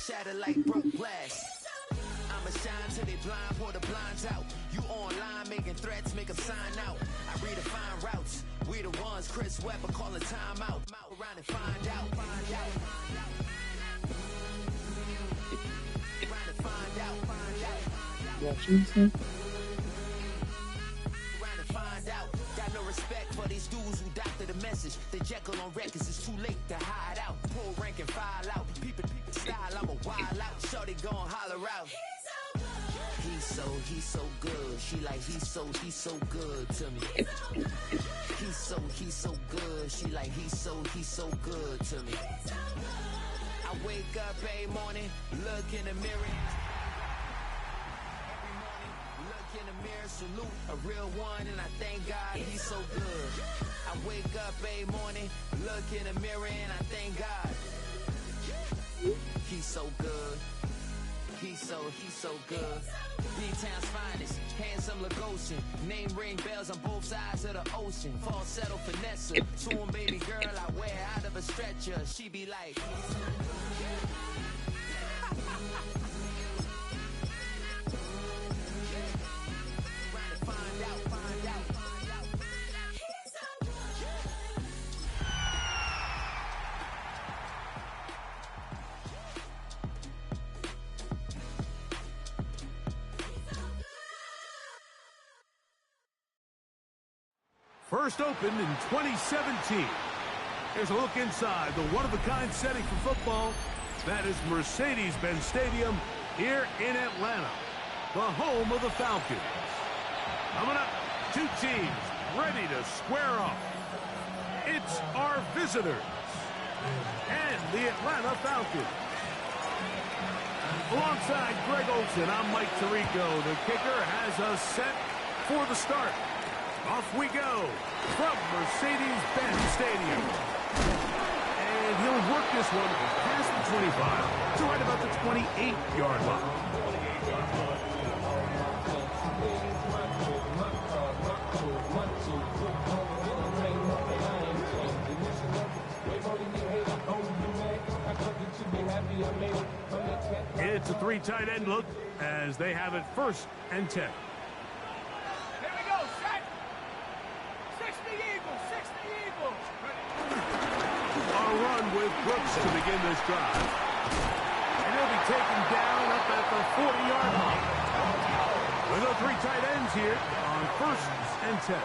shatter like broke glass. I'ma shine till they blind, pull the blinds out. You online making threats, make them sign out. I redefine routes. We the ones Chris Webber calling time out. Around and find out. Got no respect for these dudes who doctor the message. The Jekyll on records, it's too late to hide out. Pull rank and file out. People style, I'm a wild out. Shorty gon' holler out. He's so good. She like he's so good to me. He's so good. She like he's so good to me. I wake up every morning, look in the mirror. Every morning, look in the mirror, salute a real one, and I thank God he's so good. I wake up every morning, look in the mirror, and I thank God he's so good. He's so good. B-Town's finest, handsome Lagosian. Name ring bells on both sides of the ocean. Falsetto finesse, soon baby girl I wear out of a stretcher. She be like First opened in 2017. Here's a look inside the one-of-a-kind setting for football. That is Mercedes-Benz Stadium here in Atlanta, the home of the Falcons. Coming up, two teams ready to square off. It's our visitors and the Atlanta Falcons. Alongside Greg Olsen, I'm Mike Tirico. The kicker has us set for the start. Off we go from Mercedes-Benz Stadium. And he'll work this one past the 25 to right about the 28-yard line. It's a three tight end look as they have it 1st and 10. With Brooks to begin this drive. And he'll be taken down up at the 40-yard line. With the three tight ends here on 1st and 10.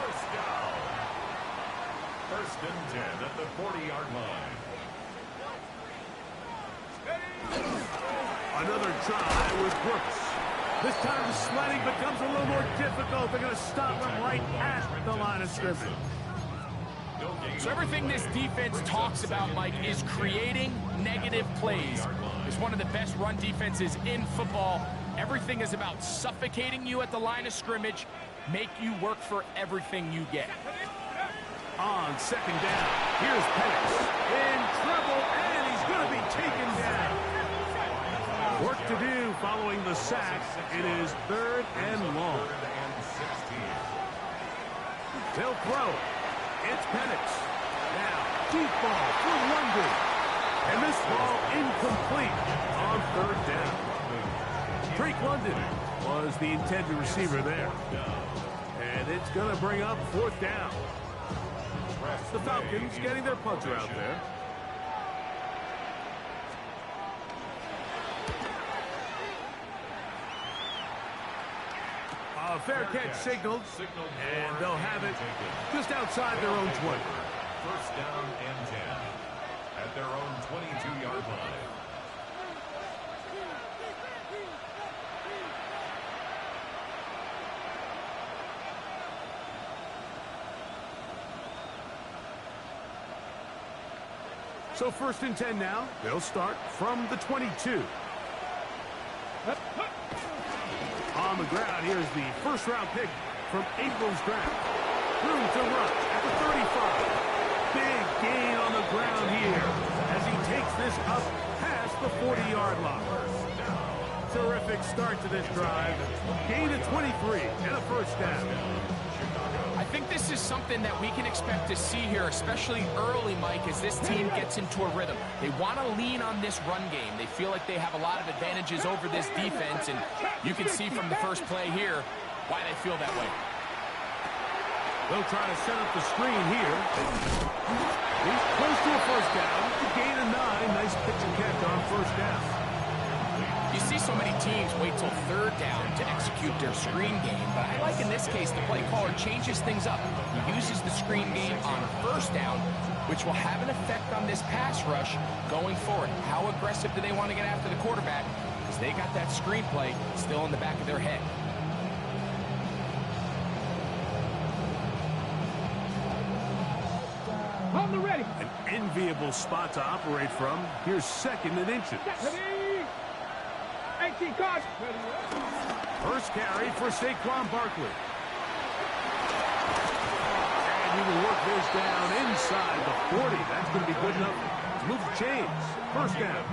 First and 10 at the 40-yard line. Another try with Brooks. This time the sledding becomes a little more difficult. They're going to stop him right at the line of scrimmage. So everything this defense talks about, Mike, is creating negative plays. It's one of the best run defenses in football. Everything is about suffocating you at the line of scrimmage, make you work for everything you get. On 2nd down, here's Penix in trouble, and he's going to be taken down. Work to do following the sack. It is 3rd and long. They'll throw. It's Penix. Now, deep ball for London. And this ball incomplete on 3rd down. Drake London was the intended receiver there. And it's going to bring up 4th down. The Falcons getting their punter out there. A fair catch signaled, and they'll have it just outside their own 20. 1st down and 10 at their own 22-yard line. So 1st and 10 now. They'll start from the 22. On the ground, here's the 1st-round pick from April's draft. Room to rush at the 35. Big gain on the ground here as he takes this up past the 40-yard line. Terrific start to this drive. Gain of 23 and a 1st down. I think this is something that we can expect to see here, especially early, Mike, as this team gets into a rhythm. They want to lean on this run game. They feel like they have a lot of advantages over this defense, and you can see from the first play here why they feel that way. They'll try to set up the screen here. He's close to a first down. The gain of 9. Nice pitch and catch on first down. You see so many teams wait till third down to execute their screen game, but I like in this case the play caller changes things up. He uses the screen game on first down, which will have an effect on this pass rush going forward. How aggressive do they want to get after the quarterback? Because they got that screen play still in the back of their head. On the ready. An enviable spot to operate from. Here's 2nd and inches. First carry for Saquon Barkley. And he will work this down inside the 40. That's going to be good enough to move the chains. First down.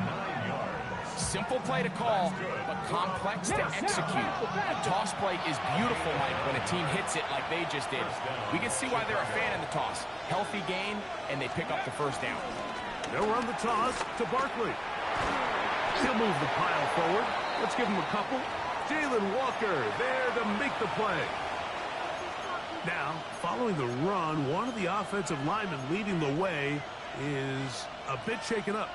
Simple play to call, but complex to execute. A toss play is beautiful, Mike, when a team hits it like they just did. We can see why they're a fan of the toss. Healthy gain, and they pick up the first down. They'll run the toss to Barkley. He'll move the pile forward. Let's give him a couple. Jalen Walker there to make the play. Now, following the run, one of the offensive linemen leading the way is a bit shaken up.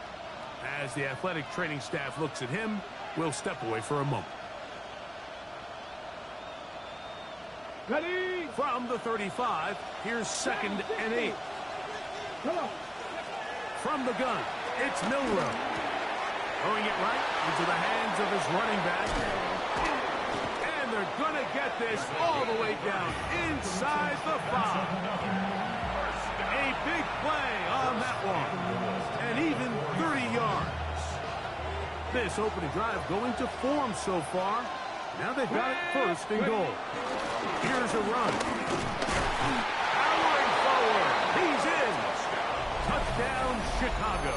As the athletic training staff looks at him, we'll step away for a moment. Ready. From the 35, here's 2nd and 8. From the gun, it's Milroe. Throwing it right into the hands of his running back. And they're going to get this all the way down inside the 5. A big play on that one. And even 30 yards. This opening drive going to form so far. Now they've got it 1st and goal. Here's a run. Powering forward. He's in. Touchdown, Chicago.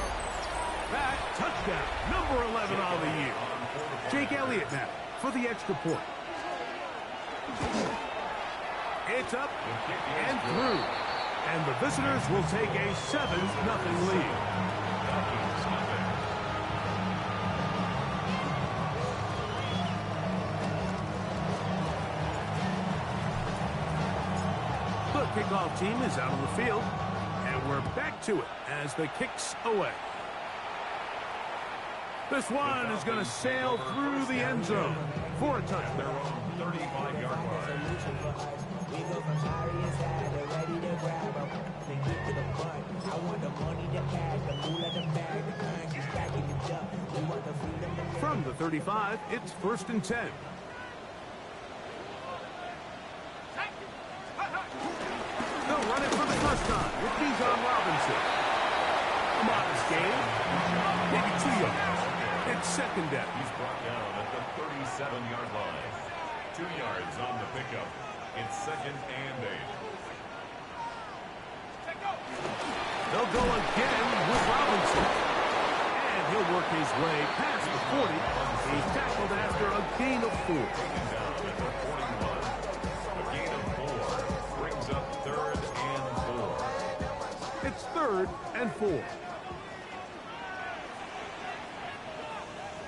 That touchdown, number 11 on the year. Jake Elliott now for the extra point. It's up and through. And the visitors will take a 7-0 lead. The kickoff team is out on the field. And we're back to it as the kick's away. This one is going to sail through the end zone for a touchdown. Their own 35-yard line. From the 35, it's 1st and 10. They'll run it for the first time with Bijan Robinson. A modest gain, maybe 2 yards. It's 2nd down. He's brought down at the 37-yard line. 2 yards on the pickup. It's 2nd and 8. They'll go again with Robinson. And he'll work his way past the 40. He's tackled after a gain of 4. Taken down at the 41. A gain of 4 brings up 3rd and 4. It's 3rd and 4.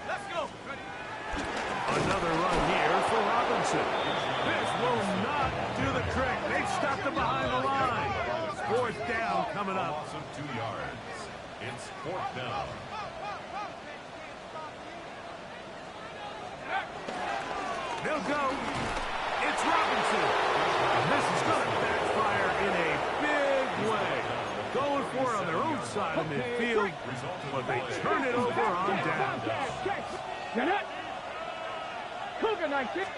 Let's go. Another run here for Robinson. This will not do the trick. They've stopped him behind the line. 4th down coming up. Loss of 2 yards. It's 4th down. They'll go. It's Robinson. And this is going to backfire in a big way. Going for it on their own side of midfield, but they turn it over on down. Get it. Cougar night kick.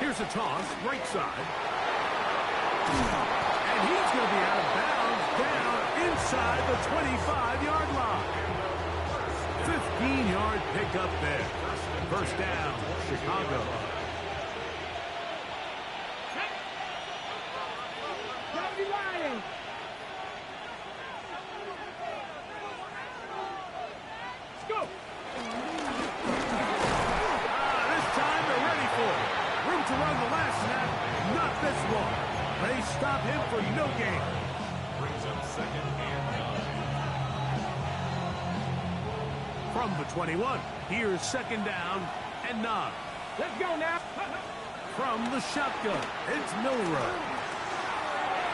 Here's a toss, right side. And he's going to be out of bounds down inside the 25-yard line. 15-yard pickup there. First down, Chicago. This time they're ready for it. Room to run the last snap, not this one. stop him for no gain. Brings up 2nd and 9. From the 21, here's 2nd down and 9. Let's go now. From the shotgun, it's Milroe.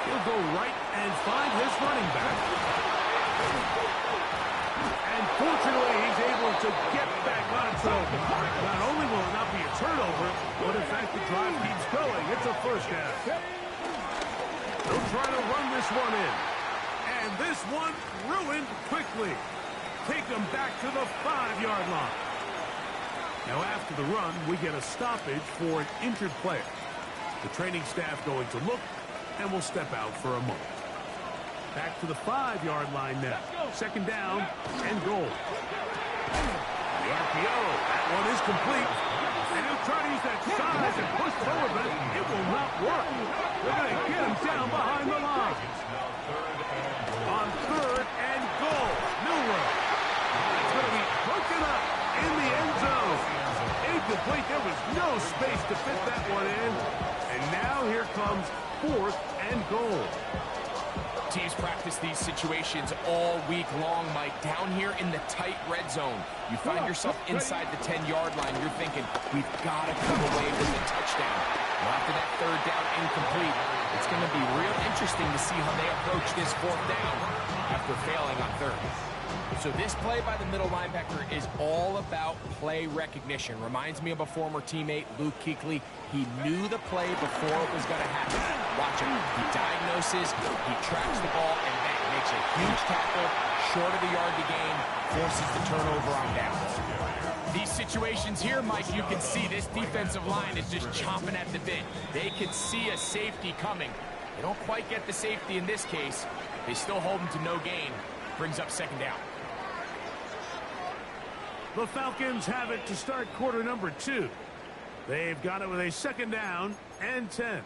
He'll go right and find his running back. And fortunately, he's able to get back on track. Not only will it not be a turnover, but in fact, the drive keeps going. It's a 1st down. They'll try to run this one in. And this one ruined quickly. Take them back to the 5-yard line. Now, after the run, we get a stoppage for an injured player. The training staff going to look, and will step out for a moment. Back to the 5-yard line now. 2nd down and goal. The RPO, that one is complete. And he'll try to use that size and push forward, but it will not work. They're going to get him down behind the line. On 3rd and goal, Milroe. It's going to be broken up in the end zone. Incomplete. There was no space to fit that one in. And now here comes 4th and goal. Teams practice these situations all week long, Mike. Down here in the tight red zone, you find yourself inside the 10-yard line. You're thinking, we've got to come away with a touchdown. Well, after that 3rd down incomplete, it's going to be real interesting to see how they approach this 4th down after failing on 3rd. So this play by the middle linebacker is all about play recognition. Reminds me of a former teammate, Luke Kuechly. He knew the play before it was going to happen. Watch him. He diagnoses, he tracks the ball, and then makes a huge tackle, short of the yard to gain, forces the turnover on downs. These situations here, Mike, you can see this defensive line is just chomping at the bit. They can see a safety coming. They don't quite get the safety in this case. They still hold him to no gain. Brings up 2nd down. The Falcons have it to start quarter number 2. They've got it with a 2nd down and 10.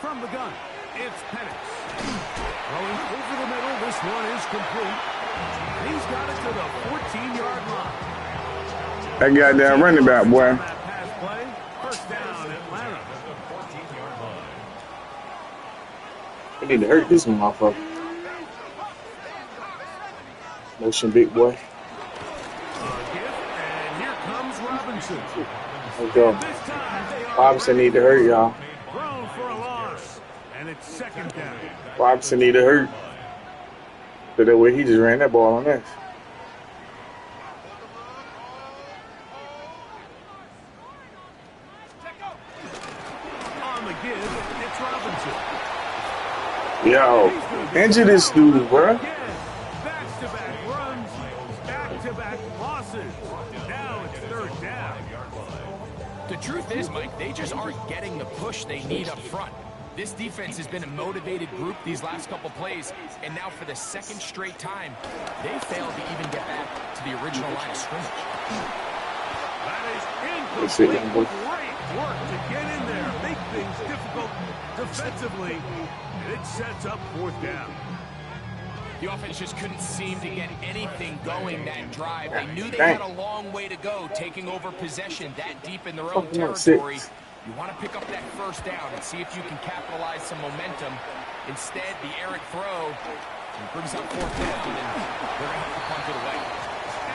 From the gun, it's Penix. Throwing over the middle, this one is complete. He's got it to the 14-yard line. That goddamn running back, boy. Pass play, 1st down, Atlanta. They need to hurt this motherfucker. Motion, big boy. A gift, and here comes Robinson. Let's go. This time they are Robinson need to hurt, y'all. thrown for a loss, and it's 2nd down. Robinson need to hurt. So that way he just ran that ball on us. On the give, it's Robinson. Yo, injure this dude, bro. Again, back-to-back runs, back-to-back losses. Now it's 3rd down. The truth is, Mike, they just aren't getting the push they need up front. This defense has been a motivated group these last couple plays, and now for the 2nd straight time, they failed to even get back to the original line of scrimmage. That is incomplete. Great work to get in there, make things difficult defensively, and it sets up 4th down. The offense just couldn't seem to get anything going that drive. They knew they had a long way to go, taking over possession that deep in their own territory. You want to pick up that 1st down and see if you can capitalize some momentum. Instead, the errant throw brings up 4th down, and they're going to have to punt it away.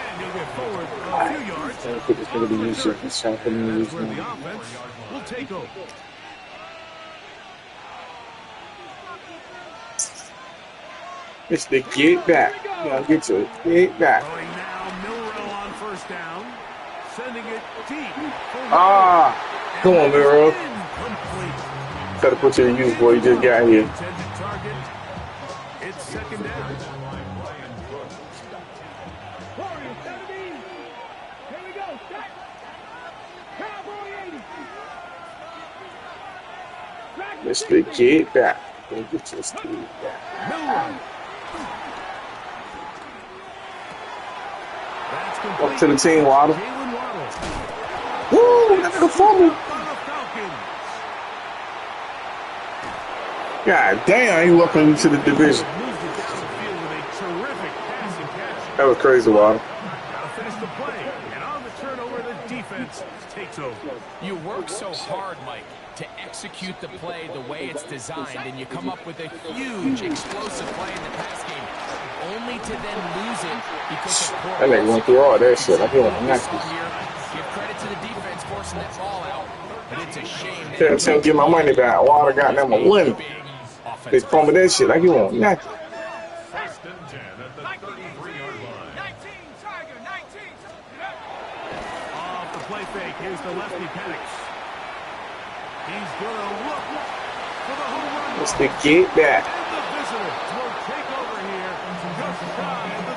And he'll get forward a few yards. I think it's going to be easier. It's happening. That's where the offense will take over. It's the get back. Y'all get to it. Get back. Throwing now, Milroe on 1st down. Sending it deep. Come on, Milroe. Incomplete. Try to put you in use, boy. You just got here. Intended target. It's 2nd down. Warriors 17. Here we go. Set. Cowboy 80. It's the get back. Get this dude back. Milroe. That's complete. Up to the team, Waddle. Jalen Waddle. Woo! That's a fumble. For the Falcons. God damn, he welcome you to the division. Moved it down the field with a terrific passing That was crazy, Water. Gotta finish the play. And on the turnover, the defense takes over. You work so hard, Mike, to execute the play the way it's designed, and you come up with a huge, explosive play in the pass game, only to then lose it because of poor That nigga went through all that shit. I feel like Give credit to the defense forcing that ball out, but it's a shame. Tell him get my money back. Water got them a win. They fumbled that shit like you want nothing. First and 10 at the 33-yard line. 19, Tiger, 19. Off the play fake, here's the lefty Penix. He's gonna look for the home run. It's the get back. And the visitors will take over here just shy of the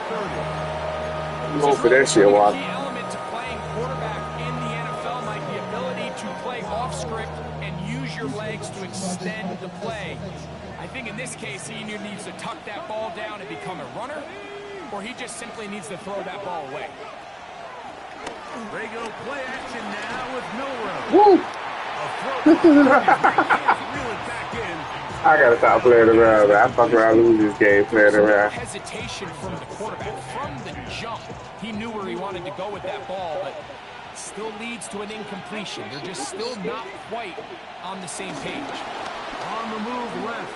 30. Go for that shit, Water. Key element to playing quarterback in the NFL, Mike, the ability to play off script and use your legs to extend the play. I think in this case, he either needs to tuck that ball down and become a runner, or he just simply needs to throw that ball away. Regular play action now with Milroe. Woo! A throw reeling back in. I gotta stop playing around, man. I fuck around, lose this game playing around. Hesitation from the quarterback. From the jump, he knew where he wanted to go with that ball, but still leads to an incompletion. They're just still not quite on the same page. On the move left.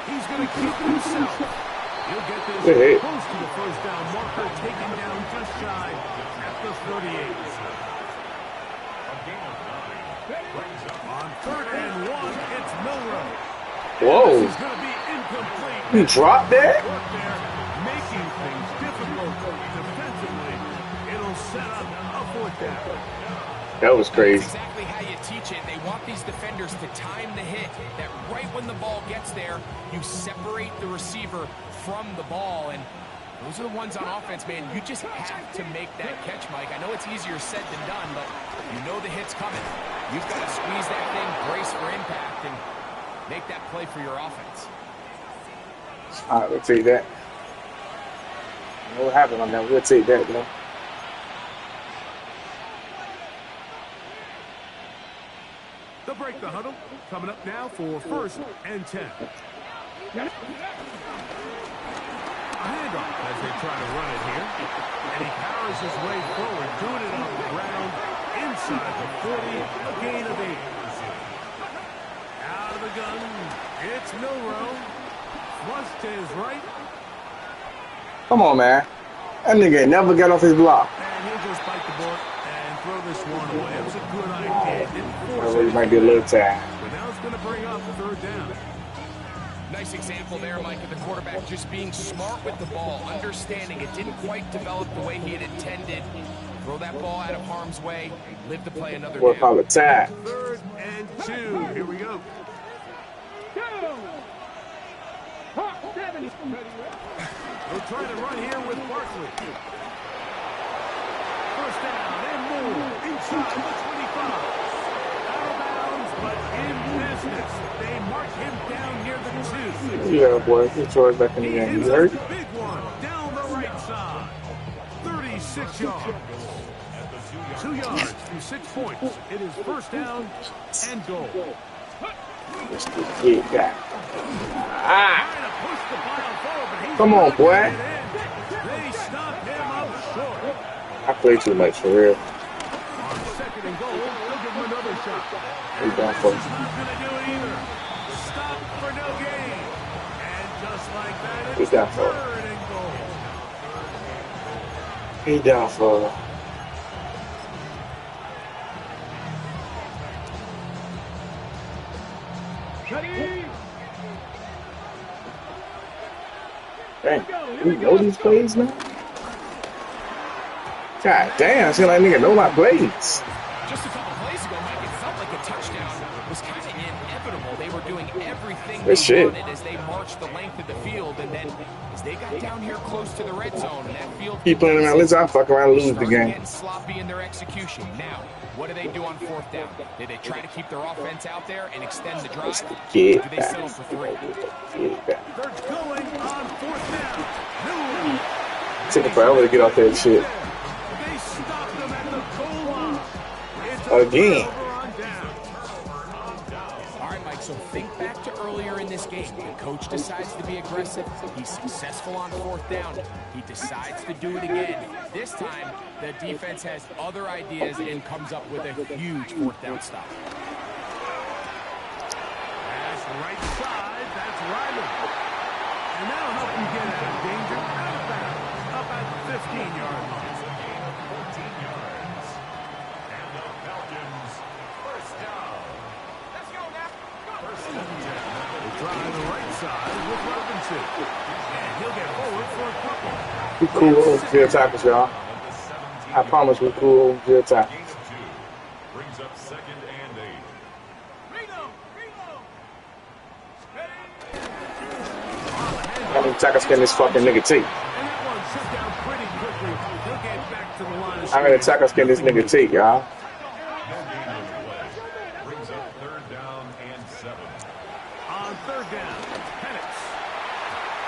He's going to keep it himself. He'll get this Hey. close to the first down marker, taken down just shy at the 38. On 3rd and 1, it's Milroe. Whoa. This is going to be incomplete. You dropped that? Work there, making things difficult defensively. It'll set up a 4th down. That was crazy. That's exactly how you teach it. They want these defenders to time the hit, that right when the ball gets there, you separate the receiver from the ball. And those are the ones on offense, man. You just have to make that catch, Mike. I know it's easier said than done, but you know the hit's coming. You've got to squeeze that thing, brace for impact, and make that play for your offense. All right, we'll take that. What happened on that? We'll take that, though. They'll break the huddle. Coming up now for 1st and 10. A handoff as they try to run it here. And he powers his way forward, doing it on the ground inside the 40, a gain of 8. Out of the gun, it's Milroe. Flush to his right. Come on, man. That nigga never got off his block. And he'll just bite the bullet and throw this one away. It was a good idea. Didn't force It it. might be a little tired. But now it's going to bring up 3rd down. Nice example there, Mike, of the quarterback just being smart with the ball, understanding it didn't quite develop the way he had intended. Throw that ball out of harm's way, live to play another We'll down. call it time. 3rd and 2. Here we go. Go. Hawk 7. We'll try to run here with Barkley. 1st down and more inside the 25. Out of bounds, but in business. They mark him down near the 2. Yeah, boy. Get George back in the He game. ends You up hurt? the big one down the right side. 36 yards. 2 yards to 6 points. It is 1st down and goal. Let's get that. Ah! Trying to push the pile forward, but he's Come on, not boy. getting it in. They stop him up short. I play too much for real. On 2nd and goal, they'll give him another shot. We done for. This is not going to do it either. Stop for no gain. And just like that, We it's done for. 3rd and goal. He done for. Ready? Dang. We know these plays, man? God damn. I feel like nigga know my plays. Just a couple plays ago, Mike, it felt like a touchdown was kind of inevitable. They were doing everything they Good shit. wanted as they marched the length of the field, and then as they got down here close to the red zone, and that field Keep playing around. Listen, I fuck around and lose the started game. getting sloppy in their execution. Now, what do they do on 4th down? Did they try to keep their offense out there and extend the drive? Let's Or get do they back. settle for 3? Get back. They're going on 4th down. Milroe. Took it forever to get off that shit. They stopped them at the goal line. It's Again. over on down. All right, Mike, so think back to earlier in this game. The coach decides to be aggressive. He's successful on 4th down. He decides to do it again. This time, the defense has other ideas and comes up with a huge 4th down stop. That's right side. That's Ryman. And that'll help him get out of danger. Out of bounds. Up at the 15-yard line. It's a gain of 14 yards. And the Falcons, first down. Let's go now. First and 10. They try the right side with Robinson. And he'll get forward for a couple. We cool field tackles, y'all. I promise we cool field tackles. Gain of 2. Brings up 2nd and 8. Reload. Reload. How many tackles can this fucking nigga take? And that one shut down pretty quickly. He'll get back to the line of How many tackles can this nigga take, y'all? No gain of play. Brings up 3rd down and 7. On 3rd down, Penix.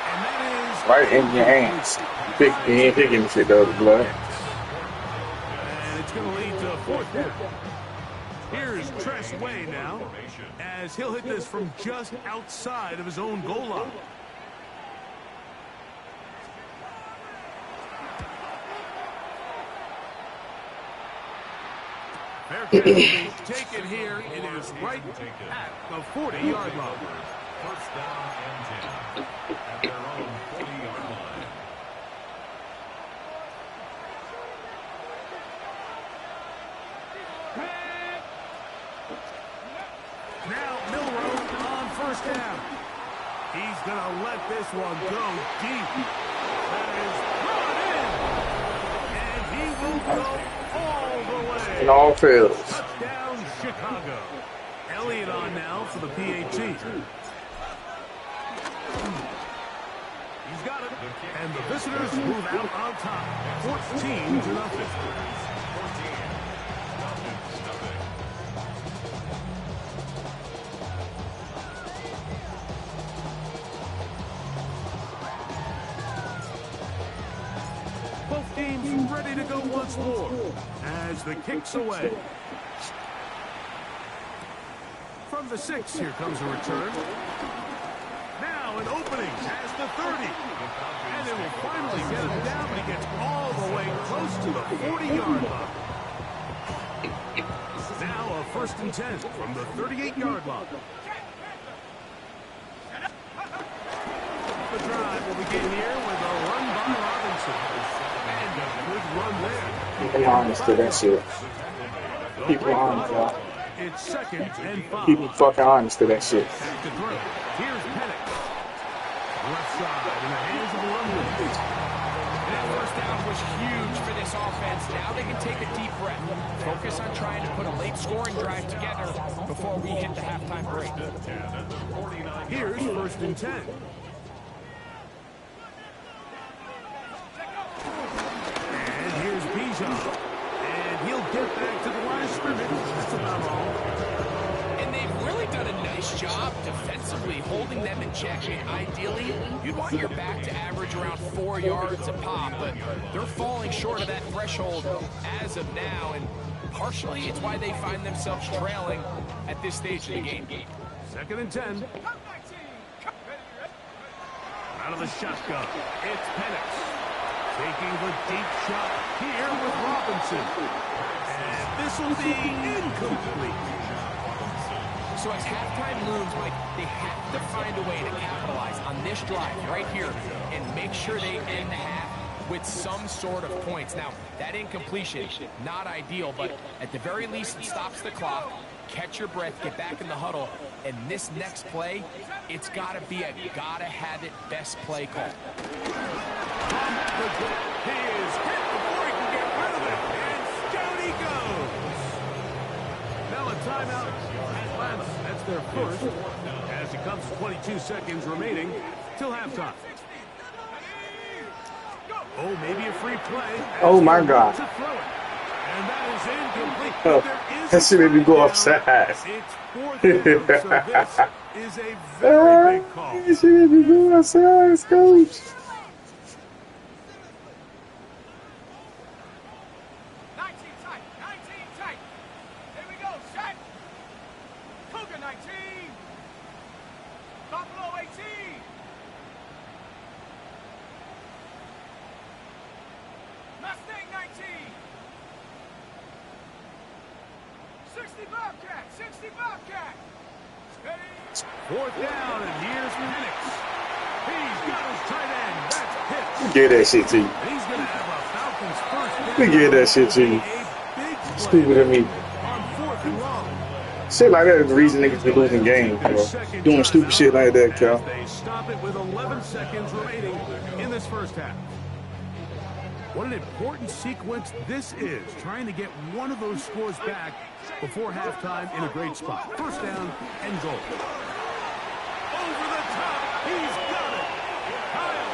And that is Right in your hands. You ain't picking the shit though, the blood. And it's going to lead to 4th down. Here's Tress Way now, as he'll hit this from just outside of his own goal line. Fair catch will be taken here. It is right at the 40-yard line. First down and 10. At their own 40-yard line. Now Milroe on 1st down. He's going to let this one go deep. That is brought in. And he will go all the way. In all fields. Touchdown, Chicago. Elliott on now for the PAT. He's got it. And the visitors move out on top. 14-0. Both teams ready to go once more as the kick's away. From the 6, here comes a return. Now an opening past the 30. And it will finally get him down, but he gets all the way close to the 40-yard line. Now a 1st and 10 from the 38-yard line. The drive will begin here with a run by Robinson. And a good run there. Keep your honest to that shit. Keep your honest, y'all. It's 2nd and 5. Keep your fucking honest to that shit. Back to throw. Here's Penix. Left side in the hands of the Rumblers. That 1st down was huge for this offense. Now they can take a deep breath. Focus on trying to put a late scoring drive together before we hit the halftime break. Here's 1st and 10. And here's Bijan. And he'll get back to the line of scrimmage. That's about all. And they've really done a nice job defensively holding them in check. Ideally, you'd want your back to average around 4 yards a pop, but they're falling short of that threshold as of now, and partially it's why they find themselves trailing at this stage of the game. 2nd and 10. Out of the shotgun, it's Penix. Taking the deep shot here with Robinson. And this will be incomplete. So as halftime looms, Mike, they have to find a way to capitalize on this drive right here and make sure they end the half with some sort of points. Now, that incompletion, not ideal, but at the very least, it stops the clock. Catch your breath, get back in the huddle, and this next play, it's got to be a gotta-have-it best play call. He is hit before he can get rid of it, and down he goes. Now a timeout, Atlanta. That's their first, as it comes to 22 seconds remaining till halftime. Oh, maybe a free play. Oh, my God. To throw it. And that is incomplete. Oh, There is that shit made me go upside. It's 4th and 2, so this is a very big call. That shit made me go outside, coach. 19 tight. 19 tight. Here we go. Set. Cougar 19. Buffalo 60 Bobcat, 60 Bobcat. Steady. 4th down, and here's Penix. He's got his tight end. That's Pitts. Get that shit to you. He's going to have a Falcons first. Let me get that shit to you. Stupid of me. On 4th and long. Shit like that is the reason niggas be losing games, bro. Doing stupid shit like that, Cal. They stop it with 11 seconds remaining in this first half. What an important sequence this is, trying to get one of those scores back before halftime in a great spot. First down and goal. Over the top, he's got it. Kyle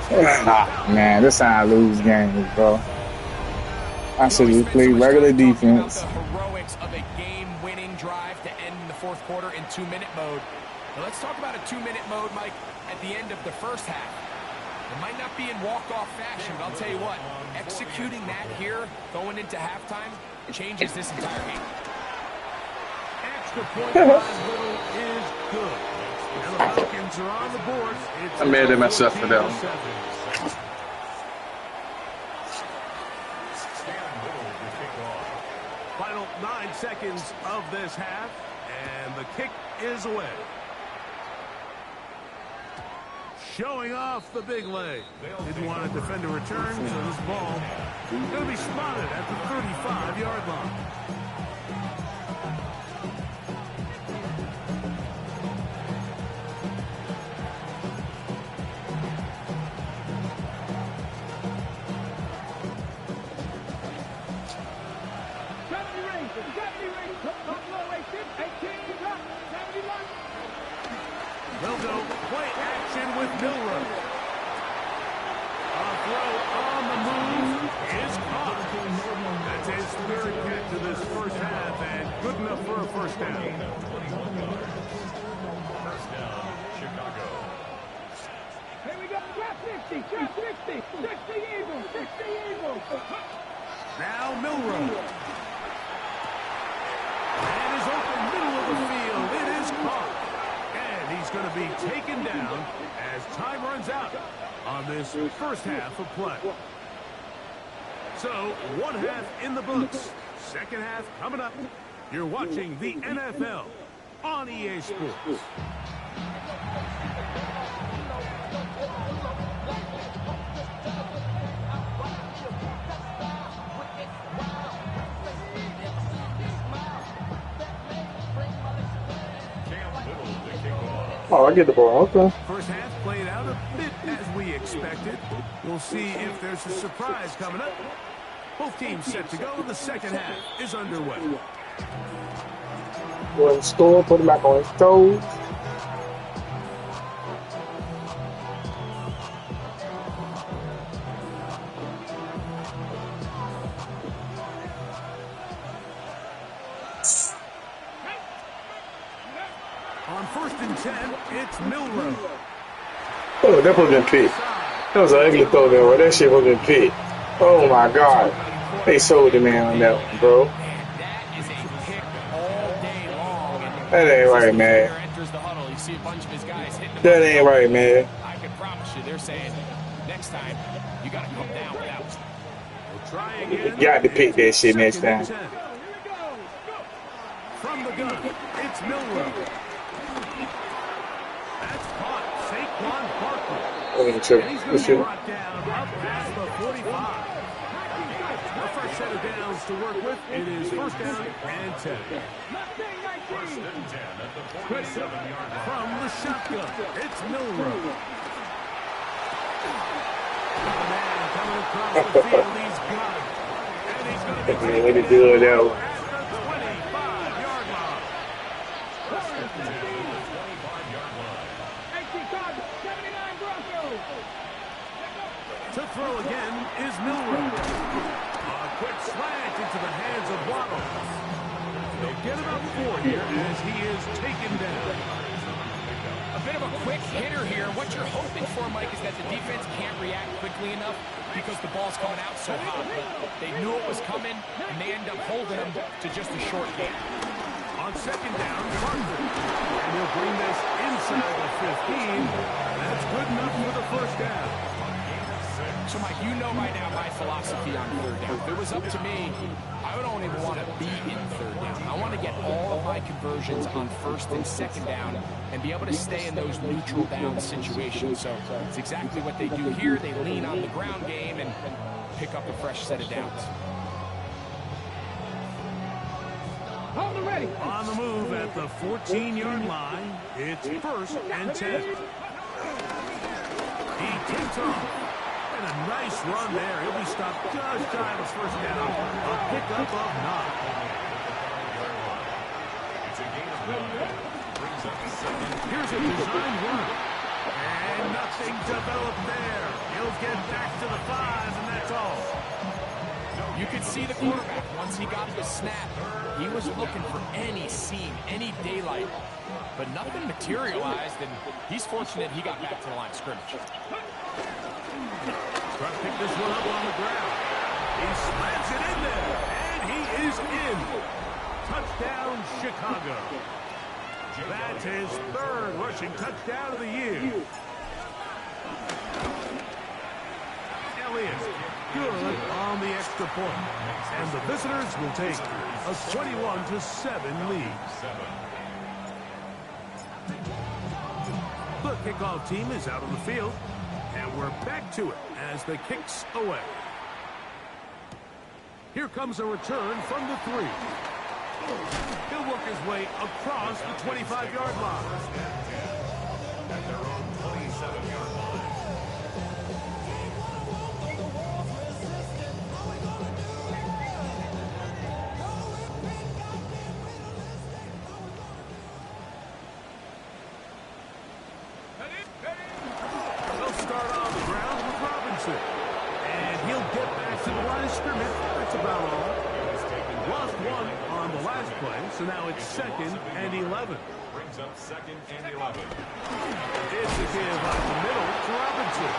Pitts. Nah, man, this how I lose games, bro. I should just play regular defense. The heroics of a game-winning drive to end the fourth quarter in 2-minute mode. Now let's talk about a 2-minute mode, Mike, at the end of the first half. It might not be in walk-off fashion, but I'll tell you what, executing that here, going into halftime, changes this entire game. Extra point line little is good. And the Falcons are on the board. It's I made it myself for that one. Final 9 seconds of this half, and the kick is away. Showing off the big leg. Didn't want to defend a return, so this ball is going to be spotted at the 35-yard line. They'll go play action with Milroe. A throw on the move is caught. That's his 3rd catch of this first half, and good enough for a first down. First down, Chicago. Here we go. Drop 60, drop 60. 60 Eagles, 60 Eagles. Now Milroe. And is open middle of the field. It is caught. And he's going to be taken down as time runs out on this first half of play. So, one half in the books. Second half coming up. You're watching the NFL on EA Sports. Oh, I get the ball. Okay. First half played out a bit as we expected. We'll see if there's a surprise coming up. Both teams set to go. The second half is underway. Go and score, put him back on his toes. On 1st and 10, it's Milroe. Oh, that was been picked. That was an ugly throw there, bro. That shit was been picked. Oh my God. They sold the man on that one, bro. That is a pick all day long. And That ain't right, man. enters the huddle. You see a bunch of his guys hitting the That ain't right, man. I can promise you, they're saying, next time, you got to come down with that one. We'll try again. You got to pick that shit next time. Second and 10. From the gun, it's Milroe. That's caught. Saquon Barkley. Oh, And he's going to be shit. brought down up past the 45. A fresh set of downs to work with. It is first down and 10. First and 10 at the 47-yard line. From the shotgun, it's Milroe. The man coming across the field, he's got it. And he's going to be Man, let me do it that way. at the 25-yard line. To throw again is Milroe. A quick slant into the hands of Waddle. They'll get about 4 here as he is taken down. A bit of a quick hitter here. What you're hoping for, Mike, is that the defense can't react quickly enough because the ball's coming out so hot. They knew it was coming, and they end up holding them to just a short gain. On second down, Parker. And he'll bring this inside the 15. That's good enough for the first down. So, Mike, you know by now my philosophy on third down. If it was up to me, I would only want to be in third down. I want to get all of my conversions on first and second down and be able to stay in those neutral down situations. So it's exactly what they do here. They lean on the ground game and pick up a fresh set of downs. On the move at the 14-yard line, it's 1st and 10. He takes off. And a nice run there. He'll be stopped just shy of his first down. A pickup of 9. Here's a design run. And nothing developed there. He'll get back to the 5, and that's all. You could see the quarterback once he got the snap. He was looking for any seam, any daylight, but nothing materialized, and he's fortunate he got back to the line of scrimmage. Trying to pick this one up on the ground. He slams it in there, and he is in. Touchdown, Chicago. That's his 3rd rushing touchdown of the year. Elliott, good on the extra point. And the visitors will take a 21-7 lead. The kickoff team is out on the field. And we're back to it as the kicks away. Here comes a return from the 3. He'll work his way across the 25-yard line. At their own 27-yard line. They'll start on the ground with Robinson. And he'll get back to the line of scrimmage. That's about all. Lost 1 on the last play, so now it's 2nd and 11. Brings up 2nd and 11. It's a give up the middle to Robinson.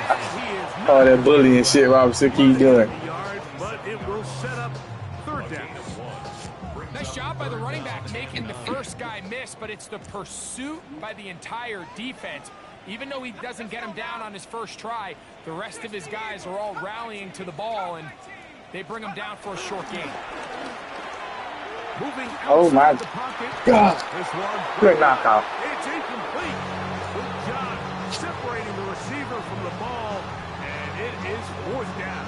And he is Oh, that bullying shit Robinson keep doing. yards, but it will set up 3rd down. Nice job by the running back making the first guy miss, but it's the pursuit by the entire defense. Even though he doesn't get him down on his first try, the rest of his guys are all rallying to the ball, and they bring him down for a short gain. Moving Oh my outside the pocket. God. This one, Good knockout. it's incomplete. Good job separating the receiver from the ball, and it is 4th down.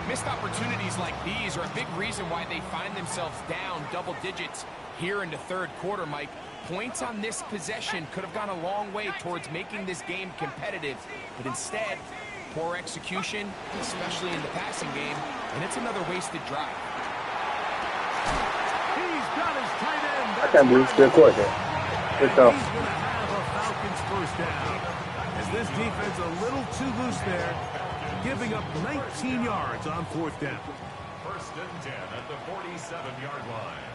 Missed opportunities like these are a big reason why they find themselves down double digits here in the 3rd quarter, Mike. Points on this possession could have gone a long way towards making this game competitive, but instead, poor execution, especially in the passing game, and it's another wasted drive. He's got his tight end. I can't believe it's good court there. Good throw. He's going to have a Falcons 1st down. As this defense a little too loose there, giving up 19 yards on 4th down. 1st and 10 at the 47-yard line.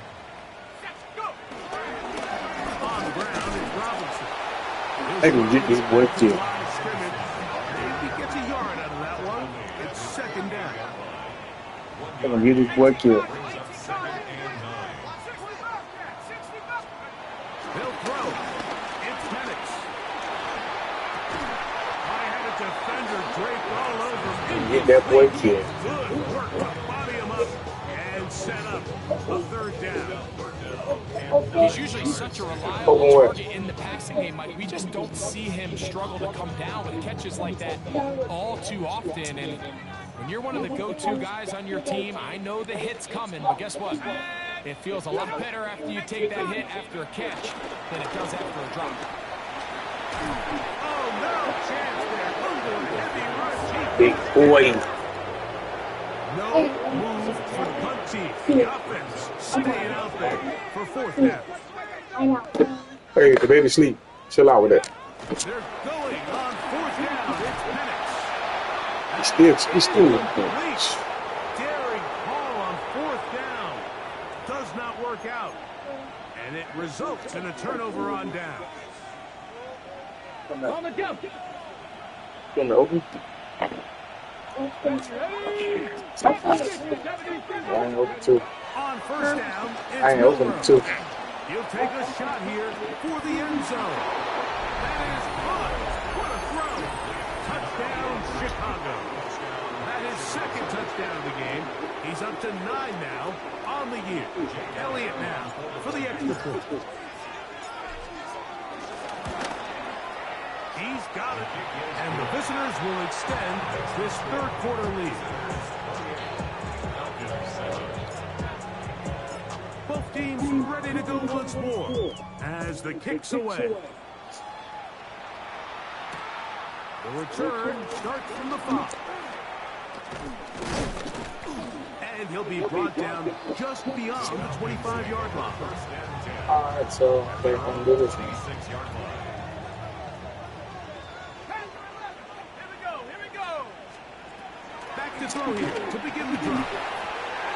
On the ground is Robinson. They can get this boy killed. Maybe gets a yard out of that one. It's 2nd down. They gonna get this boy killed. Brings up 2nd and 9. They'll throw. It's Penix. High-headed defender draped all over. Get that boy killed. Good work to body him up and set up a 3rd down. He's usually such a reliable target in the passing game, Mike. We just don't see him struggle to come down with catches like that all too often. And when you're one of the go-to guys on your team, I know the hit's coming, but guess what? It feels a lot better after you take that hit after a catch than it does after a drop. Oh, no chance there. Under heavy rush. Big boy. No move for the punt team. The offense staying out there for 4th down. Hey, the baby sleep. Chill out with that. They're going on 4th down. It's Penix. He's still. Daring call on 4th down. Does not work out. And it results in a turnover on down. On the jump. In the open. I ain't open too. On 1st down, I ain't open Milroe. too. He'll take a shot here for the end zone. That is fun. What a throw. Touchdown, Chicago. That is 2nd touchdown of the game. He's up to 9 now on the year. Elliott now for the extra point. He's got it. And the visitors will extend this third quarter lead. Both teams ready to go once more as the kick's away. The return starts from the 5. And he'll be brought down just beyond the 25-yard line. All right, so they're going to do this one. Back to throw here to begin the drive.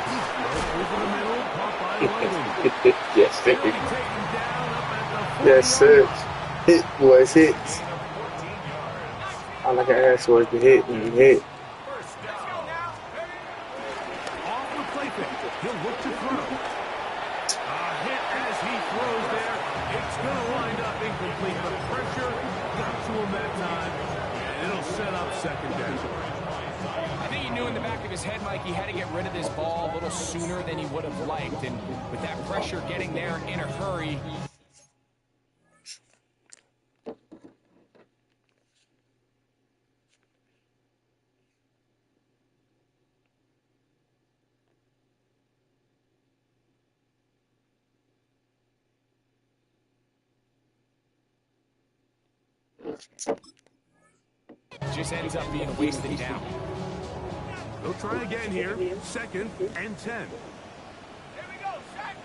Over the middle, caught by London. Yes, sir. He'll be taken down up at the Yes, sir. 40-yard Hit, boys, hits. I like an ass work to hit and hit. Off the play fake. He'll look to throw. A hit as he throws there. It's going to wind up incomplete, but pressure got to him that time, and it'll set up second down. I think he knew in the back of his head, Mike, he had to get rid of this ball a little sooner than he would have liked. And with that pressure getting there in a hurry, just ends up being a wasted down. They'll try again here. Second and 10. Here we go, check.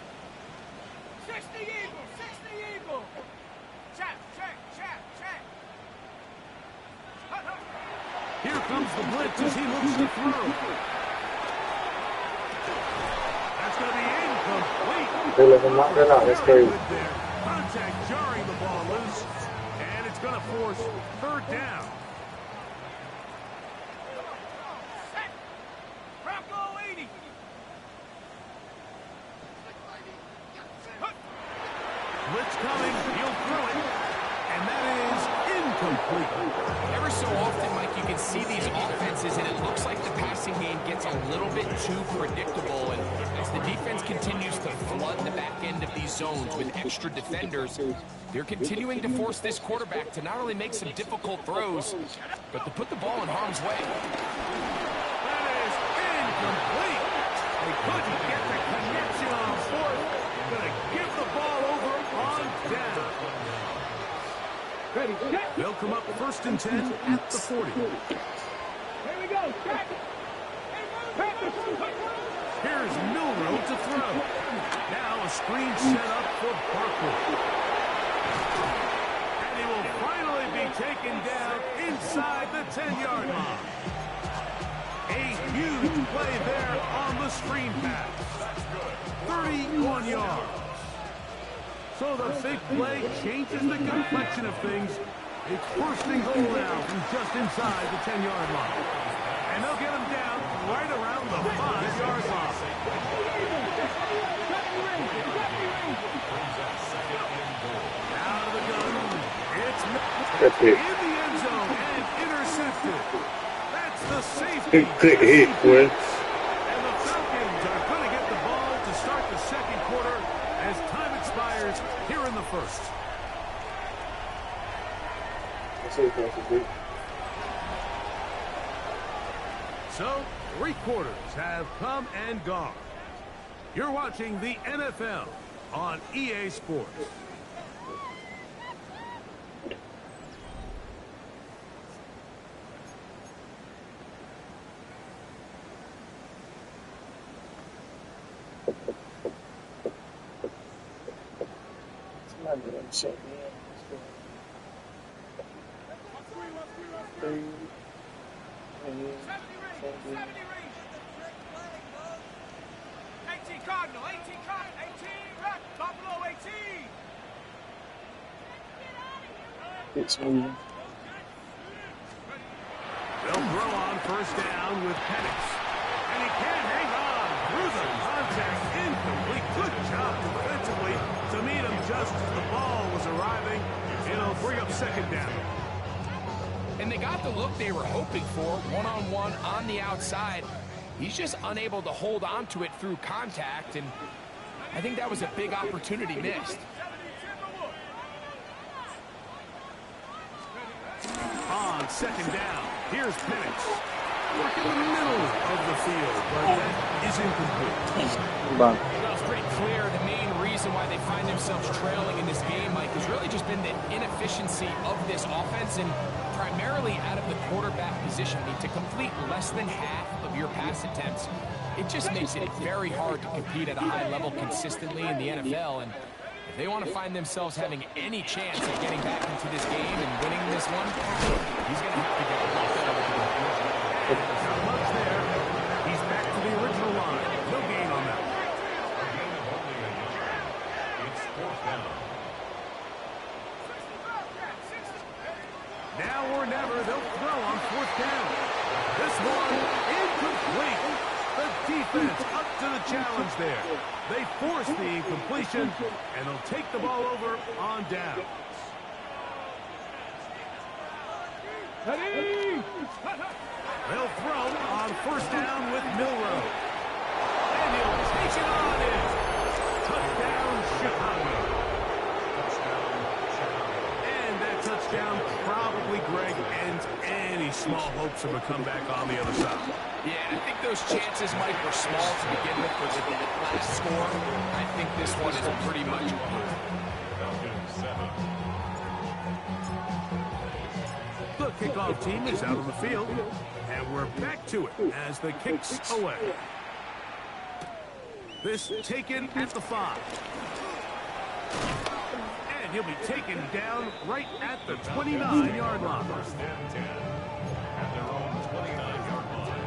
60 Eagle, 60 Eagle. Check. Here comes the blitz as he looks to throw. That's going to be incomplete. They let him knock that out. That's crazy. Contact jarring the ball loose, and it's going to force third down. Set. Bronco 80. Blitz coming, he'll throw it, and that is incomplete. Every so often, Mike, you can see these offenses, and it looks like the passing game gets a little bit too predictable. And as the defense continues to flood the back end of these zones with extra defenders, they're continuing to force this quarterback to not only make some difficult throws, but to put the ball in harm's way. That is incomplete. They couldn't get the connection on fourth. Going to give the ball over on down. Ready, check. They'll come up first and 10 at the 40. Here we go, check. Here's Milrow to throw. Now a screen set up for Barkley. And he will finally be taken down inside the 10-yard line. A huge play there on the screen pass. 31 yards. So the big play changes the complexion of things. It's first and goal now from just inside the 10-yard line. And they'll get him down right around the 5-yard line. Out of the gun. It's That's in it. the end zone and intercepted. That's the safety. Good hit, boy. And the Falcons are going to get the ball to start the second quarter as time expires here in the first. So, 3 quarters have come and gone. You're watching the NFL on EA Sports. Check me in. 18 Cardinal, 18 Rock, Buffalo 18. It's moving. They'll throw on first down with Penix. And he can't hang on through the contact. Incomplete. Good job defensively to meet him just as the ball was arriving. It'll bring up second down. And they got the look they were hoping for, one-on-one on the outside. He's just unable to hold on to it through contact, and I think that was a big opportunity missed. On second down, here's Penix. Working in the middle of the field, but that is incomplete. Well, it's pretty clear the main reason why they find themselves trailing in this game, Mike, has really just been the inefficiency of this offense, and primarily out of the quarterback position. I mean, to complete less than half of your pass attempts, it just makes it very hard to compete at a high level consistently in the NFL. And if they want to find themselves having any chance of getting back into this game and winning this one, he's going to have to get a lot better. Not much there. He's back to the original line. No gain on that. It's fourth down. Now or never, they'll throw on fourth down. This one, incomplete. The defense up to the challenge there. They force the incompletion, and they'll take the ball over on down. They'll throw on first down with Milroe. And he'll take it on in. Touchdown, Chicago. And that touchdown probably, Greg, ends any small hopes of a comeback on the other side. Yeah, I think those chances, Mike, were small to begin with that last score. I think this one is pretty much over. Falcons 7. The kickoff team is out on the field, and we're back to it as the kick's away. This taken at the 5. And he'll be taken down right at the 29-yard line. First and 10 at their own 29-yard line.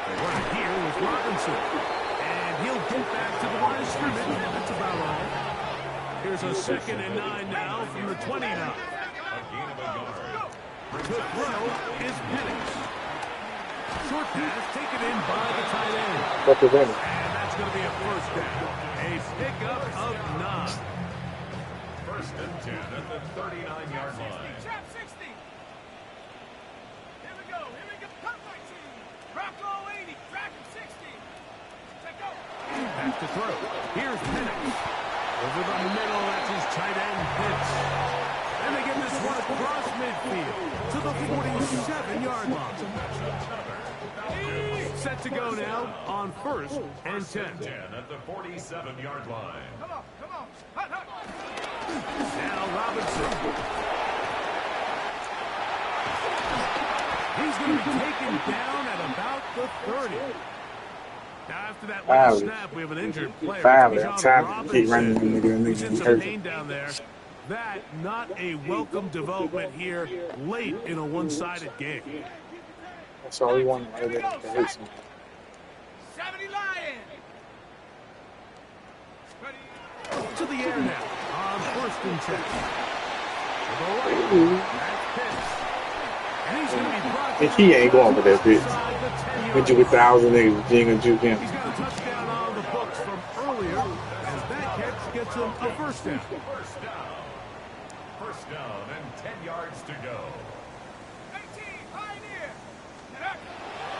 The run here was Robinson. And he'll get back to the line of scrimmage. That's about all. Here's a 2nd and 9 now from the 29. A gain of a yard. To throw is Penix. Short pass taken in by the tight end. Represented. And that's going to be a first down. A pickup of 9. First and 10 at the 39-yard line. Trap 60. Here we go. Come back team. Rock all 80. Track 60. Take go. Back to throw. Here's Penix. Over the middle, that's his tight end Pitts. And they get this one across midfield to the 47-yard line. Set to go now on first and 10. 10 at the 47-yard line. Come on. Hut. Now Robinson. He's going to be taken down at about the 30. Now after that last snap, we have an injured player. Finally, I'm tired to keep running them He's in niggas. some pain down there. That not a welcome development here late in a one-sided game. That's all we want. To hate some. 70 Lion. To the air now on first and 10. To the right, that's Pitts. And he's going to be brought And he ain't going for that bitch. inside the 10-yard When you with 1,000 niggas, you ain't gonna juke him. He's got a touchdown on the books from earlier as that catch gets him a first down. First down and 10 yards to go. 18 Pioneer.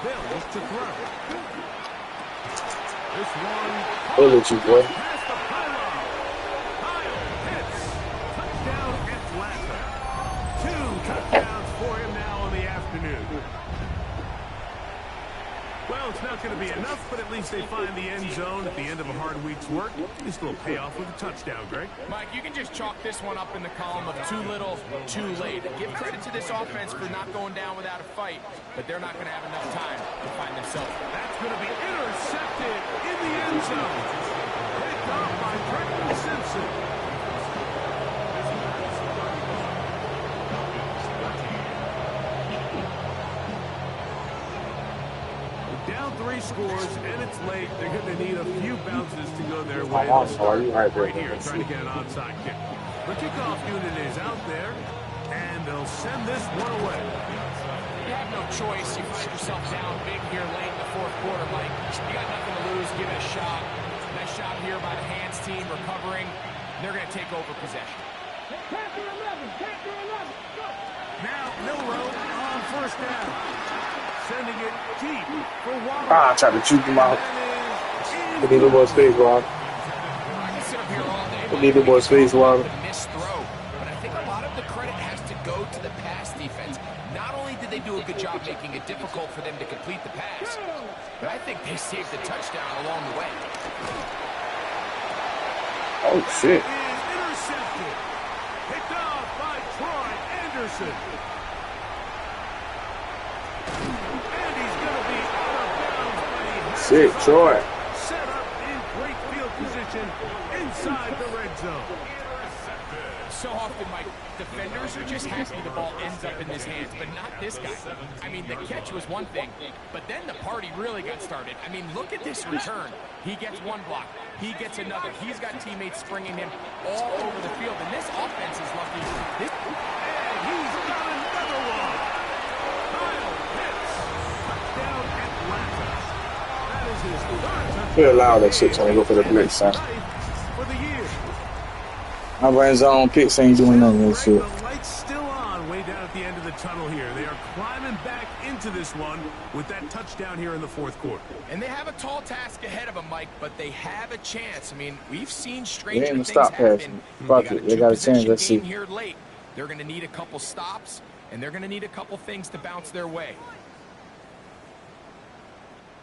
Bills to throw. This one I'll let you, boy. past the pylon. Kyle Pitts. Touchdown Atlanta. 2 touchdowns for him now in the afternoon. Well, it's not going to be enough, but at least they find the end zone at the end of a hard week's work. This will pay off with a touchdown, Greg. Mike, you can just chalk this one up in the column of too little, too late. Give credit to this offense for not going down without a fight, but they're not going to have enough time to find themselves. That's going to be intercepted in the end zone. Picked off by Brenton Simpson. Down 3 scores, and it's late. They're going to need a few bounces to go their way. I'm sorry, right there. Right here, trying to get an onside kick. The kickoff unit is out there, and they'll send this one away. You have no choice. You find yourself down big here late in the fourth quarter, Mike. You got nothing to lose. Give it a shot. Nice shot here by the Hands team recovering. They're going to take over possession. Panther 11, Panther 11. Go. Now Milrow on first down. Sending it deep for Waddle. Ah, I tried to shoot him out. That We need a more space, Waddle. I can sit up here all day. We need a more space, Waddle. The missed throw, but I think a lot of the credit has to go to the pass defense. Not only did they do a good job making it difficult for them to complete the pass, but I think they saved the touchdown along the way. Oh, shit. is intercepted. Picked off by Troy Anderson. And he's going to be out of bounds, but he has Sick, Troy. set up in great field position inside the red zone. So often, Mike, defenders are just happy the ball ends up in his hands, but not this guy. I mean, the catch was one thing, but then the party really got started. I mean, look at this return. He gets one block. He gets another. He's got teammates springing him all over the field, and this offense is lucky. And he's got another one. Kyle Pitts. Touchdown Atlanta. That is his third touchdown. We allow that shit trying to go for the blitz, son. For the year. My red zone picks ain't doing none of that shit. The light's still on way down at the end of the tunnel here. They are climbing back into this one with that touchdown here in the fourth quarter. And they have a tall task ahead of them, Mike, but they have a chance. I mean, we've seen They stranger ain't gonna things stop happen. passing. Fuck it. They got a chance. two-possession Let's see. game here late. They're going to need a couple stops, and they're going to need a couple things to bounce their way.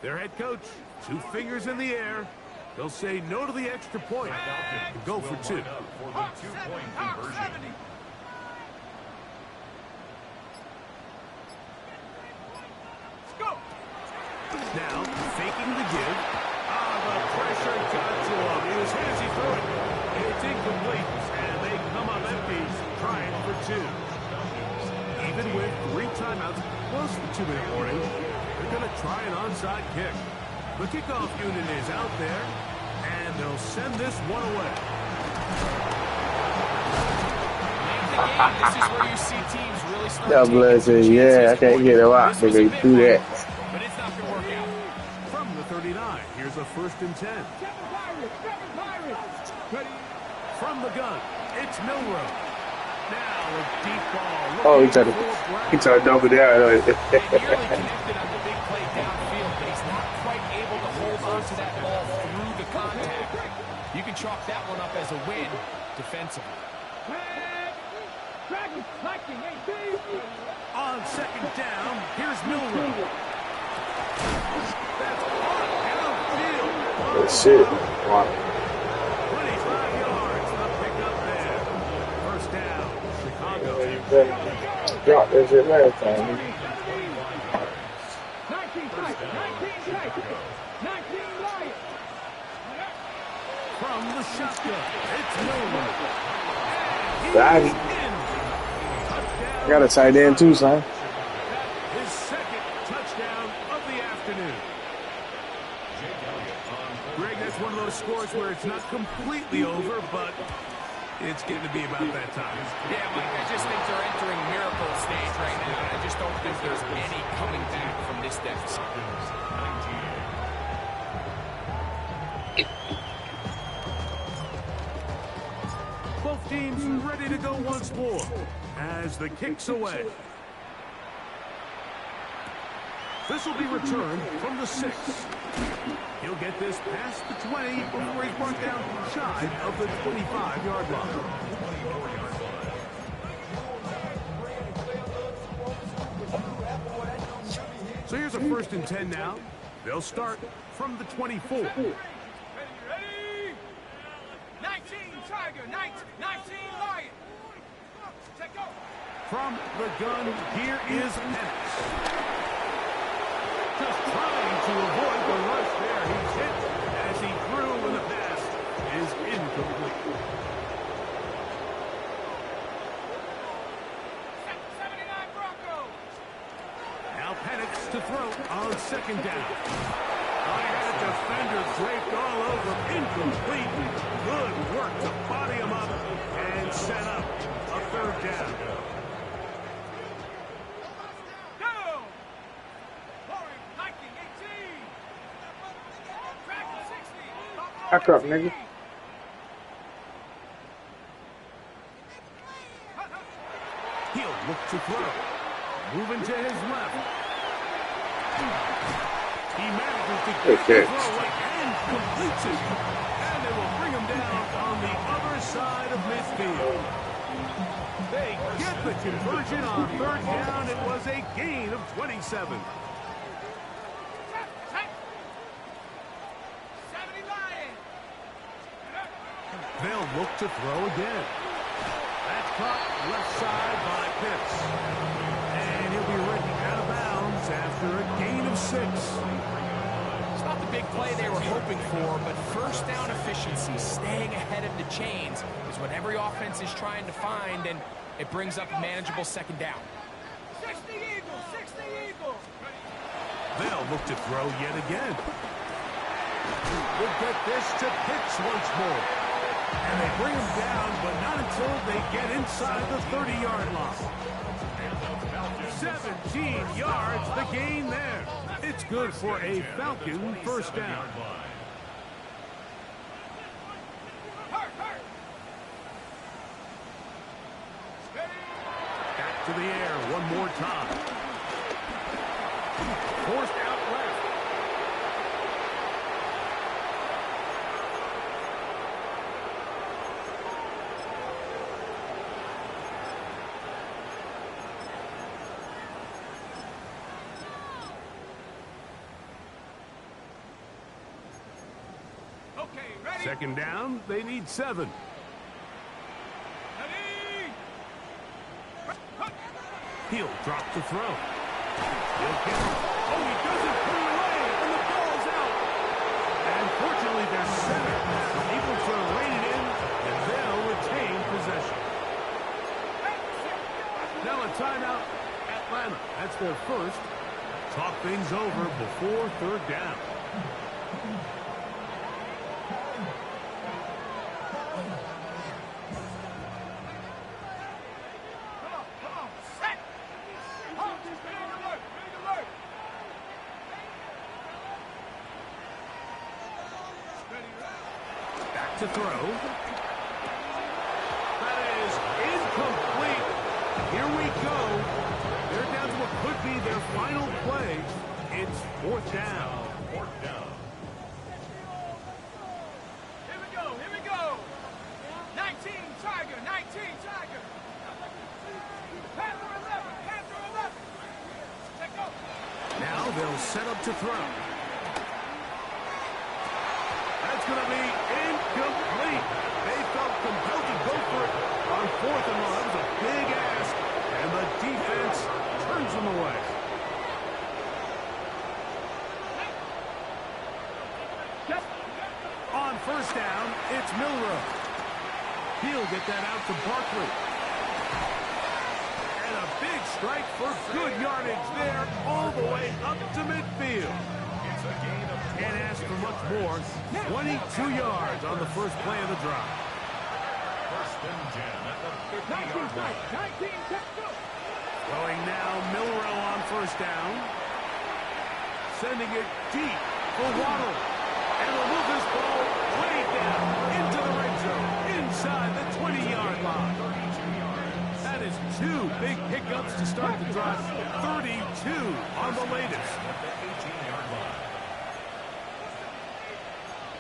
Their head coach, two fingers in the air. They'll say no to the extra point and go for two. For the two-point conversion. Now, faking the give. The pressure got to him. He was hit as he threw it. It's incomplete, and they come up empty, trying for two. Even with 3 timeouts, close to the 2-minute warning, they're going to try an onside kick. The kickoff unit is out there, and they'll send this one away. This is where you see teams really start That taking blood some said, yeah, I chances. can't get it out. This was They a big do that. one, but it's not going to work out. From the 39, here's a 1st and 10. Seven Pirates. Ready? From the gun, it's Milrow. Now a deep ball. Oh, he looking tried for to double down. They nearly connected on the big play downfield, but he's not quite able to hold on to that ball through the contact. You can chalk that one up as a win defensively. Dragon, Lightning, 18. On 2nd down, here's Milrow. That's downfield. Oh, shit. Wow. 25 yards, the pickup there. 1st down, Chicago. Drop that shit last time. 19 Lions. 19 Lions. From the shotgun, it's Milrow. I got a tight end too, son. His 2nd touchdown of the afternoon. Greg, that's one of those scores where it's not completely over, but it's getting to be about that time. Yeah, Mike, I just think they're entering miracle stage right now, and I just don't think there's any coming back from this deficit. Both teams ready to go once more as the kick's away. This will be returned from the 6. He'll get this past the 20 before he's brought down shy of the 25-yard line. So here's a 1st and 10 now. They'll start from the 24. Ready? 19 Tiger, 19 Lion. Take go. From the gun, here is Penix. Just trying to avoid the rush there. He's hit as he threw when the pass is incomplete. 79 Broncos. Now Penix to throw on 2nd down. Oh, he had a defender draped all over him. Incomplete. Good work to body him up and set up a 3rd down. Down. Warren, Lightning, 18. Dragon, 60. Back up, nigga. He'll look to throw. Moving to his left. He manages to get the throw and completes it. And they will bring him down on the other side of midfield. They get the conversion on third down. It was a gain of 27. They'll look to throw again. That's caught left side by Pitts. And he'll be written out of bounds after a gain of 6. It's not the big play they were hoping for, but first down efficiency, staying ahead of the chains, is what every offense is trying to find, and it brings up a manageable second down. 60 Eagles, 60 Eagles. They'll look to throw yet again. We'll get this to Pitts once more. And they bring him down, but not until they get inside the 30-yard line. 17 yards, the gain there. It's good for a Falcon first down. Back to the air one more time. Forced out left. Second down, they need 7. He'll drop the throw. He'll get it. Oh, he doesn't put it away, and the ball's out. And fortunately, their center is able to rein it in, and they'll retain possession. Now a timeout, Atlanta. That's their first. Talk things over before third down. To throw. That is incomplete. Here we go. They're down to what could be their final play. It's fourth down. Fourth down. Here we go, here we go. 19 Tiger, 19 Tiger. Panther 11, Panther 11. Let's go. Now they'll set up to throw. That's going to be incomplete. They felt compelled to go for it on 4th and 1. That was a big ask, and the defense turns them away. On first down, it's Milroe. He'll get that out to Barkley. And a big strike for good yardage there, all the way up to midfield. It's a gain of Can't ask for much more. 22 yards on the first play of the drive. first and 10 at the 19 50-yard line. Tiger, 19 Tiger. Throwing now, Milroe on first down. Sending it deep for Waddle. And will move this ball way down into the red zone, inside the 20-yard line. That is 2 big pickups to start the drive. 32 on the latest. At the 18-yard line.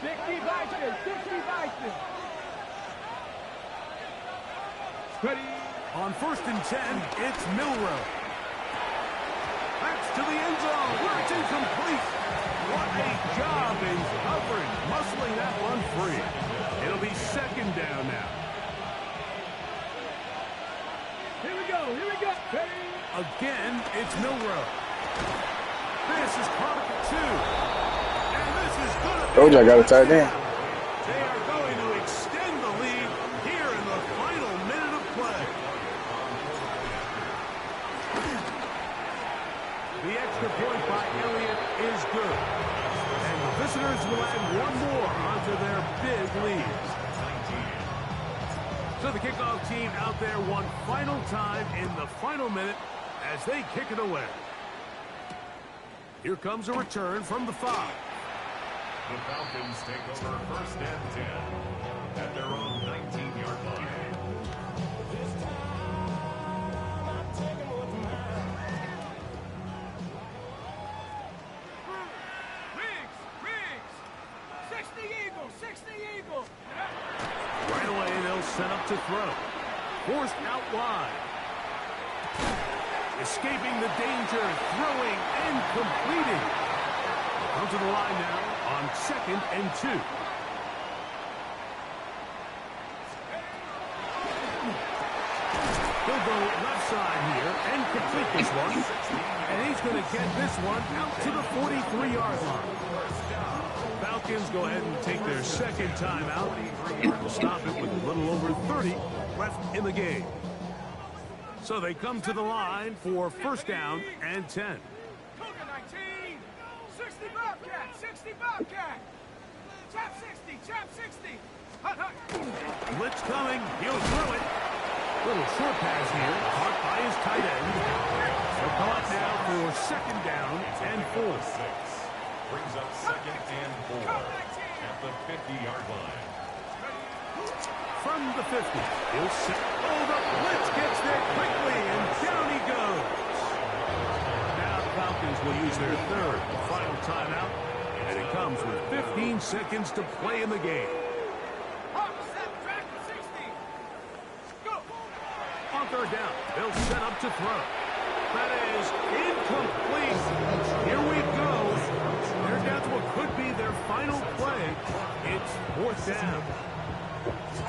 60 Vikings, 60 Vikings. Ready. On first and 10, it's Milroe. That's to the end zone, where it's incomplete. What a job in covering, muscling that one free. It'll be second down now. Here we go, here we go. Ready. Again, it's Milroe. This is caught at 2. And this is going to be... Told you I got a tight end. They are going to extend the lead here in the final minute of play. The extra point by Elliott is good. And the visitors will add one more onto their big lead. So the kickoff team out there one final time in the final minute as they kick it away. Here comes a return from the 5. The Falcons take over first and 10 at their own 19-yard line. set up to throw. Forced out wide. Escaping the danger, throwing and completing. Come to the line now on 2nd and 2. He'll go left side here and complete this one. And he's going to get this one out to the 43-yard line. Falcons go ahead and take their second timeout. We'll stop it with a little over 30 left in the game. So they come to the line for 1st down and 10. Cougar 19, 60 Bobcat, 60 Bobcat. Chap 60, chap 60. Hut, hut. Blitz coming. He'll throw it. Little short pass here. Caught by his tight end. They'll call it now for 2nd down and 4. Brings up 2nd and 4 at the 50-yard line. From the 50, he'll set. Oh, the blitz gets there quickly, and down he goes. Now the Falcons will use their 3rd and final timeout, and it comes with 15 seconds to play in the game. On 3rd down, they'll set up to throw. That is incomplete. Here we go. They're down to what could be their final play. It's 4th down.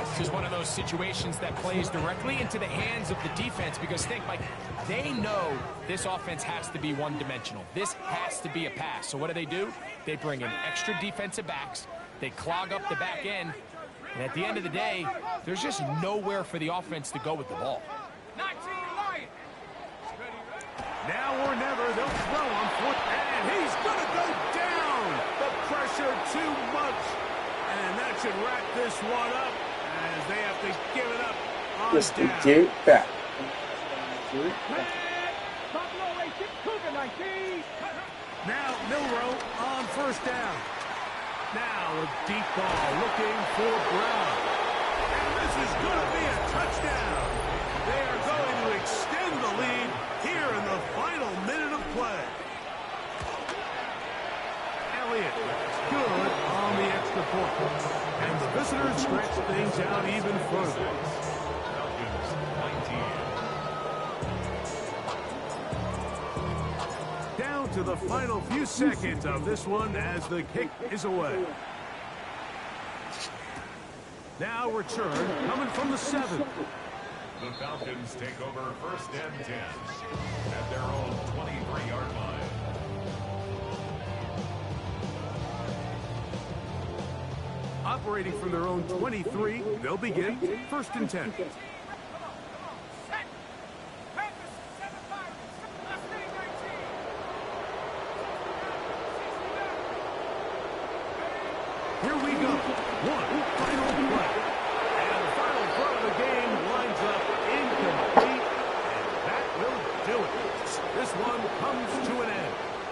This is one of those situations that plays directly into the hands of the defense because think, Mike, they know this offense has to be one-dimensional. This has to be a pass. So what do? They bring in extra defensive backs. They clog up the back end. And at the end of the day, there's just nowhere for the offense to go with the ball. 19 Lion. Now or never, they'll throw on 4th, and he's going to go down. The pressure too much. And that should wrap this one up as they have to give it up on Just to down. get back. Buffalo 18, Cougar 19. Now Milrow on 1st down. Now a deep ball looking for Brown. And this is going to be a touchdown. They are going to extend the lead here in the final minute of play. Elliott, good on the extra point. And the visitors stretch things out even further. Falcons 19. Down to the final few seconds of this one as the kick is away. Now return coming from the 7. The Falcons take over 1st and 10 at their own 23-yard line. Operating from their own 23, they'll begin 1st and 10.